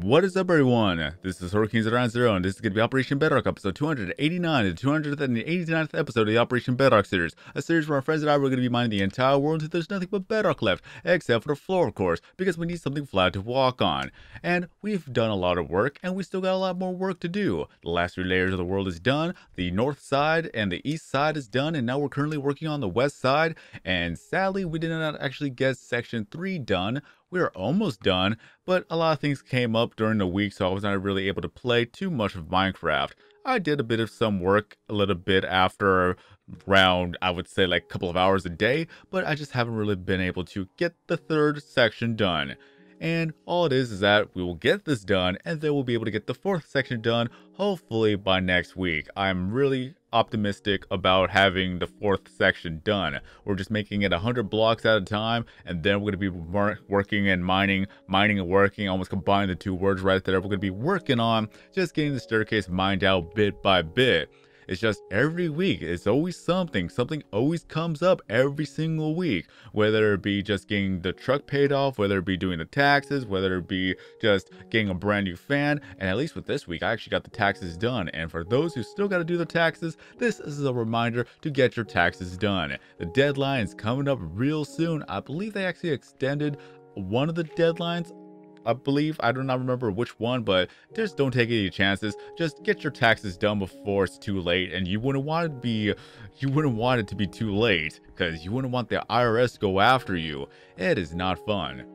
What is up, everyone? This is kheganjr, and this is going to be Operation Bedrock, episode 289, the 289th episode of the Operation Bedrock series. A series where our friends and I were going to be mining the entire world until there's nothing but bedrock left, except for the floor, of course, because we need something flat to walk on. And we've done a lot of work, and we still got a lot more work to do. The last 3 layers of the world is done, the north side and the east side is done, and now we're currently working on the west side. And sadly, we did not actually get section 3 done. We were almost done, but a lot of things came up during the week, so I was not really able to play too much of Minecraft. I did a bit of some work a little bit after around, I would say, like a couple of hours a day, but I just haven't really been able to get the 3rd section done. And all it is that we will get this done, and then we'll be able to get the 4th section done, hopefully by next week. I'm really optimistic about having the 4th section done. We're just making it 100 blocks at a time, and then we're going to be working and mining and working, almost combine the 2 words right there. We're going to be working on just getting the staircase mined out bit by bit. It's just every week, it's always something always comes up every single week, whether it be just getting the truck paid off, whether it be doing the taxes, whether it be just getting a brand new fan. And at least with this week, I actually got the taxes done. And for those who still got to do the taxes, this is a reminder to get your taxes done. The deadline is coming up real soon. I believe they actually extended one of the deadlines. I believe, I do not remember which one, but just don't take any chances. Just get your taxes done before it's too late, and you wouldn't want it to be too late, because you wouldn't want the IRS to go after you. It is not fun.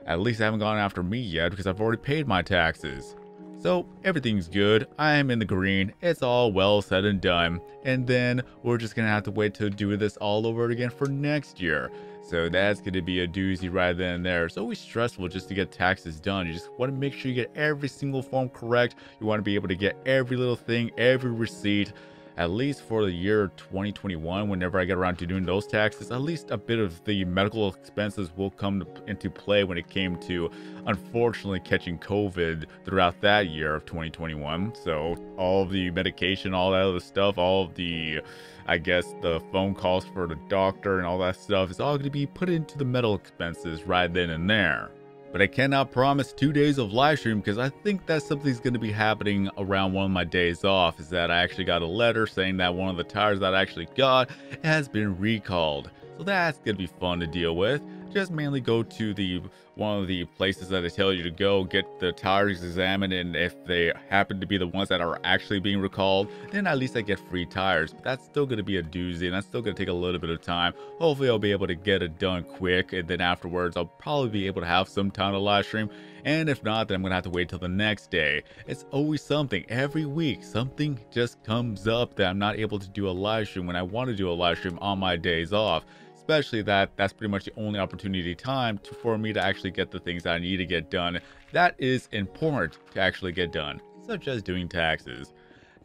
At least they haven't gone after me yet, because I've already paid my taxes. So everything's good. I am in the green. It's all well said and done. And then we're just gonna have to wait to do this all over again for next year. So that's going to be a doozy right then and there. It's always stressful just to get taxes done. You just want to make sure you get every single form correct. You want to be able to get every little thing, every receipt. At least for the year 2021, whenever I get around to doing those taxes, at least a bit of the medical expenses will come into play when it came to, unfortunately, catching COVID throughout that year of 2021. So all of the medication, all that other stuff, all of the, I guess, the phone calls for the doctor and all that stuff is all going to be put into the medical expenses right then and there. But I cannot promise 2 days of live stream, because I think that something's going to be happening around one of my days off. Is that I actually got a letter saying that one of the tires that I actually got has been recalled. So that's going to be fun to deal with. Just mainly go to one of the places that I tell you to go, get the tires examined, and if they happen to be the ones that are actually being recalled, then at least I get free tires. But that's still going to be a doozy, and that's still going to take a little bit of time. Hopefully I'll be able to get it done quick, and then afterwards I'll probably be able to have some time to live stream. And if not, then I'm going to have to wait till the next day. It's always something. Every week, something just comes up that I'm not able to do a live stream when I want to do a live stream on my days off. Especially that's pretty much the only opportunity time for me to actually get the things that I need to get done. That is important to actually get done, such as doing taxes.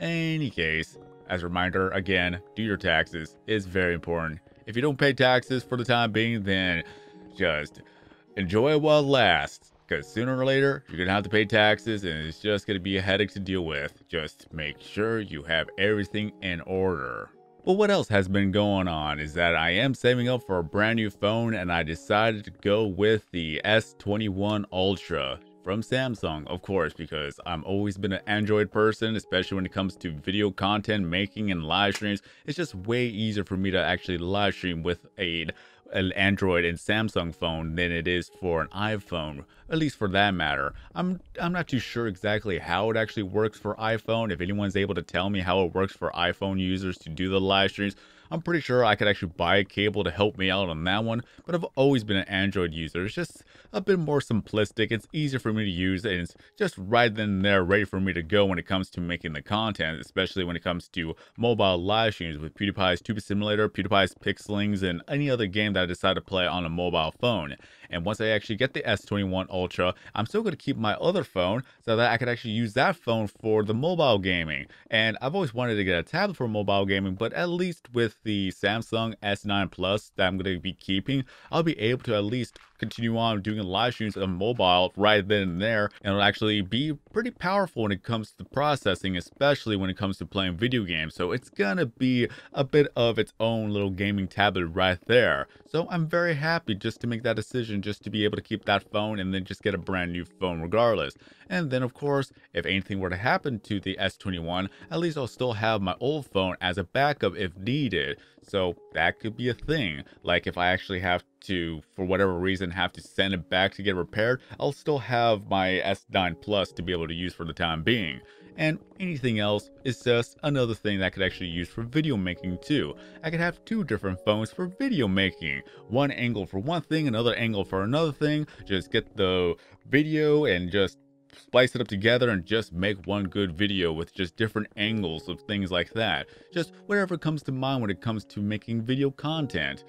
Any case, as a reminder, again, do your taxes. It's very important. If you don't pay taxes for the time being, then just enjoy it while it lasts. Because sooner or later, you're going to have to pay taxes, and it's just going to be a headache to deal with. Just make sure you have everything in order. But what else has been going on is that I am saving up for a brand new phone, and I decided to go with the S21 Ultra from Samsung, of course, because I've always been an Android person, especially when it comes to video content making and live streams. It's just way easier for me to actually live stream with an Android and Samsung phone than it is for an iPhone, at least for that matter. I'm not too sure exactly how it actually works for iPhone. If anyone's able to tell me how it works for iPhone users to do the live streams, I'm pretty sure I could actually buy a cable to help me out on that one. But I've always been an Android user. It's just a bit more simplistic. It's easier for me to use, and it's just right then and there ready for me to go when it comes to making the content, especially when it comes to mobile live streams with PewDiePie's Tube Simulator, PewDiePie's Pixelings, and any other game that I decide to play on a mobile phone. And once I actually get the S21 Ultra, I'm still going to keep my other phone so that I could actually use that phone for the mobile gaming. And I've always wanted to get a tablet for mobile gaming, but at least with with the Samsung S9 Plus that I'm going to be keeping, I'll be able to at least continue on doing live streams on mobile right then and there, and it'll actually be pretty powerful when it comes to processing, especially when it comes to playing video games. So it's gonna be a bit of its own little gaming tablet right there. So I'm very happy just to make that decision, just to be able to keep that phone and then just get a brand new phone regardless. And then of course, if anything were to happen to the S21, at least I'll still have my old phone as a backup if needed. So that could be a thing. Like if I actually have to, for whatever reason, have to send it back to get repaired, I'll still have my S9 Plus to be able to use for the time being. And anything else is just another thing that I could actually use for video making too. I could have two different phones for video making. One angle for one thing, another angle for another thing. Just get the video and just splice it up together and just make one good video with just different angles of things like that. Just whatever comes to mind when it comes to making video content.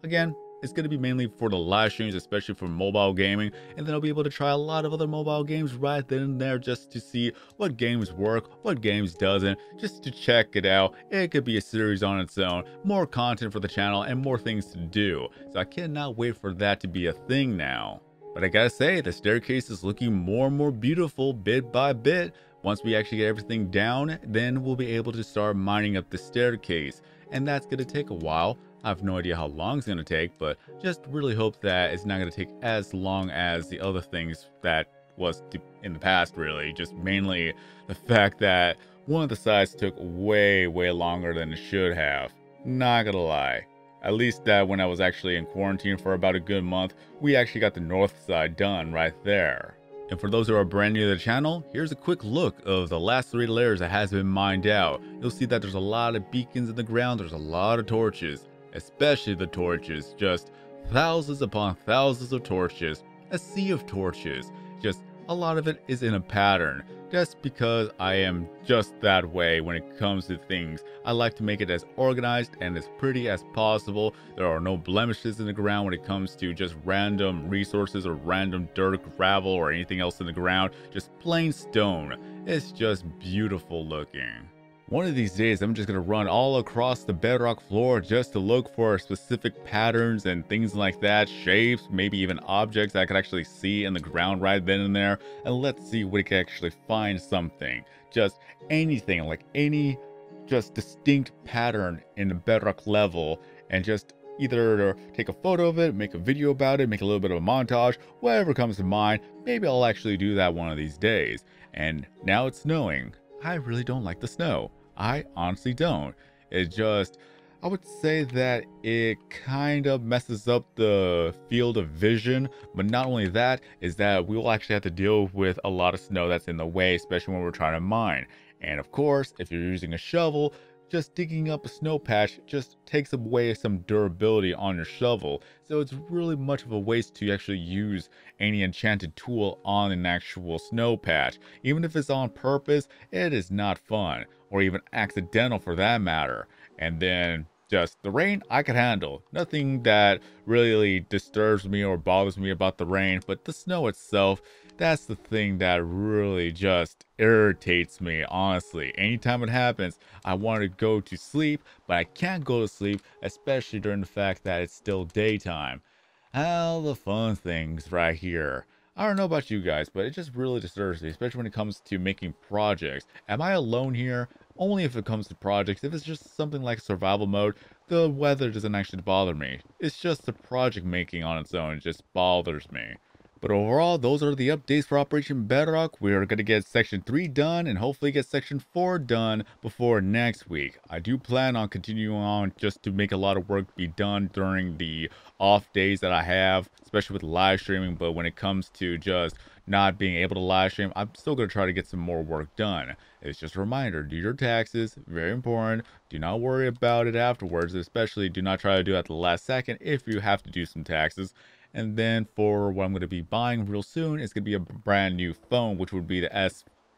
Again, it's going to be mainly for the live streams, especially for mobile gaming, and then I'll be able to try a lot of other mobile games right then and there just to see what games work, what games doesn't, just to check it out. It could be a series on its own, more content for the channel, and more things to do. So I cannot wait for that to be a thing now. But I gotta say, the staircase is looking more and more beautiful bit by bit. Once we actually get everything down, then we'll be able to start mining up the staircase. And that's gonna take a while. I have no idea how long it's gonna take, but just really hope that it's not gonna take as long as the other things that was in the past, really. Just mainly the fact that one of the sides took way longer than it should have. Not gonna lie. At least that when I was actually in quarantine for about a good month, we actually got the north side done right there. And for those who are brand new to the channel, here's a quick look of the last 3 layers that has been mined out. You'll see that there's a lot of beacons in the ground, there's a lot of torches, especially the torches, just thousands upon thousands of torches, a sea of torches. Just a lot of it is in a pattern. Just because I am just that way when it comes to things. I like to make it as organized and as pretty as possible. There are no blemishes in the ground when it comes to just random resources or random dirt, gravel, or anything else in the ground. Just plain stone. It's just beautiful looking. One of these days, I'm just going to run all across the bedrock floor just to look for specific patterns and things like that, shapes, maybe even objects I could actually see in the ground right then and there, and let's see if we can actually find something. Just anything, like any just distinct pattern in the bedrock level, and just either take a photo of it, make a video about it, make a little bit of a montage, whatever comes to mind. Maybe I'll actually do that one of these days. And now it's snowing. I really don't like the snow. I honestly don't. It just, I would say that it kind of messes up the field of vision, but not only that, is that we will actually have to deal with a lot of snow that's in the way, especially when we're trying to mine. And of course, if you're using a shovel, just digging up a snow patch just takes away some durability on your shovel. So it's really much of a waste to actually use any enchanted tool on an actual snow patch. Even if it's on purpose, it is not fun, or even accidental for that matter. And then just the rain I could handle. Nothing that really disturbs me or bothers me about the rain, but the snow itself, that's the thing that really just irritates me, honestly. Anytime it happens, I want to go to sleep, but I can't go to sleep, especially during the fact that it's still daytime. All the fun things right here. I don't know about you guys, but it just really disturbs me, especially when it comes to making projects. Am I alone here? Only if it comes to projects. If it's just something like survival mode, the weather doesn't actually bother me. It's just the project making on its own, it just bothers me. But overall, those are the updates for Operation Bedrock. We are going to get Section 3 done and hopefully get Section 4 done before next week. I do plan on continuing on just to make a lot of work be done during the off days that I have, especially with live streaming. But when it comes to just not being able to live stream, I'm still going to try to get some more work done. It's just a reminder, do your taxes, very important. Do not worry about it afterwards, especially do not try to do it at the last second if you have to do some taxes. And then for what I'm going to be buying real soon, it's going to be a brand new phone, which would be the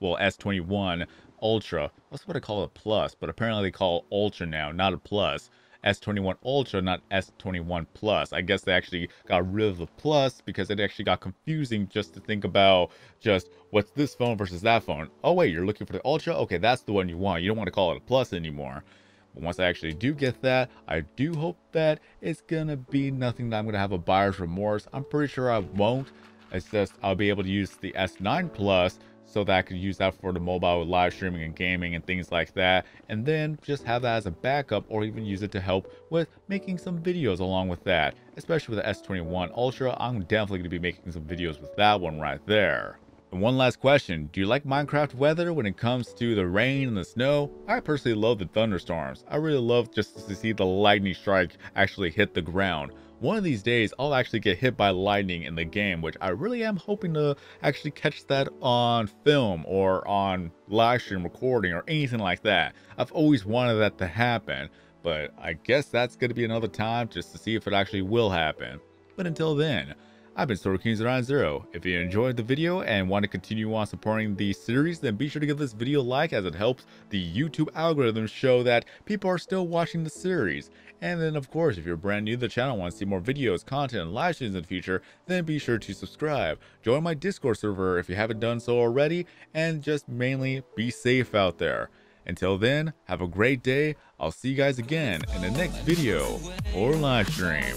S21 Ultra. I was about to call it a Plus, but apparently they call it Ultra now, not a Plus. S21 Ultra, not S21 Plus. I guess they actually got rid of the Plus because it actually got confusing just to think about just what's this phone versus that phone. Oh wait, you're looking for the Ultra? Okay, that's the one you want. You don't want to call it a Plus anymore. But once I actually do get that, I do hope that it's gonna be nothing that I'm gonna have a buyer's remorse. I'm pretty sure I won't. It's just I'll be able to use the S9 Plus so that I could use that for the mobile live streaming and gaming and things like that, and then just have that as a backup, or even use it to help with making some videos along with that. Especially with the S21 Ultra, I'm definitely going to be making some videos with that one right there. And one last question, do you like Minecraft weather when it comes to the rain and the snow? I personally love the thunderstorms. I really love just to see the lightning strike actually hit the ground. One of these days, I'll actually get hit by lightning in the game, which I really am hoping to actually catch that on film or on live stream recording or anything like that. I've always wanted that to happen, but I guess that's going to be another time just to see if it actually will happen. But until then, I've been kheganjr. If you enjoyed the video and want to continue on supporting the series, then be sure to give this video a like, as it helps the YouTube algorithm show that people are still watching the series. And then of course, if you're brand new to the channel and want to see more videos, content, and live streams in the future, then be sure to subscribe. Join my Discord server if you haven't done so already, and just mainly be safe out there. Until then, have a great day. I'll see you guys again in the next video or live stream.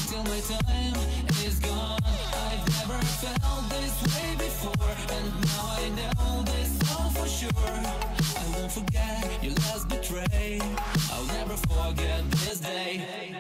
Till my time is gone, I've never felt this way before, and now I know this all for sure. I won't forget your last betray, I'll never forget this day.